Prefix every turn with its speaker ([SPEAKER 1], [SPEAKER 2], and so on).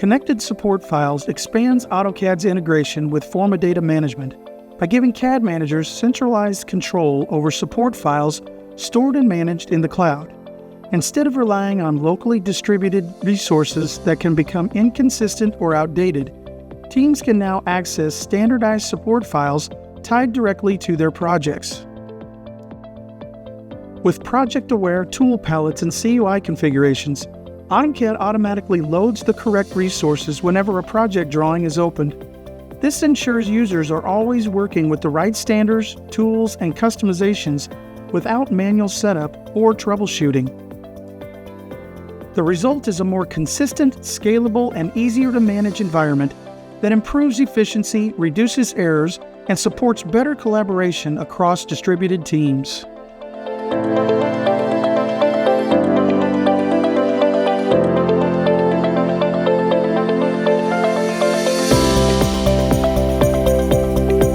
[SPEAKER 1] Connected support files expands AutoCAD's integration with Forma Data Management by giving CAD managers centralized control over support files stored and managed in the cloud. Instead of relying on locally distributed resources that can become inconsistent or outdated, teams can now access standardized support files tied directly to their projects. With project-aware tool palettes and CUI configurations, AutoCAD automatically loads the correct resources whenever a project drawing is opened. This ensures users are always working with the right standards, tools, and customizations without manual setup or troubleshooting. The result is a more consistent, scalable, and easier to manage environment that improves efficiency, reduces errors, and supports better collaboration across distributed teams.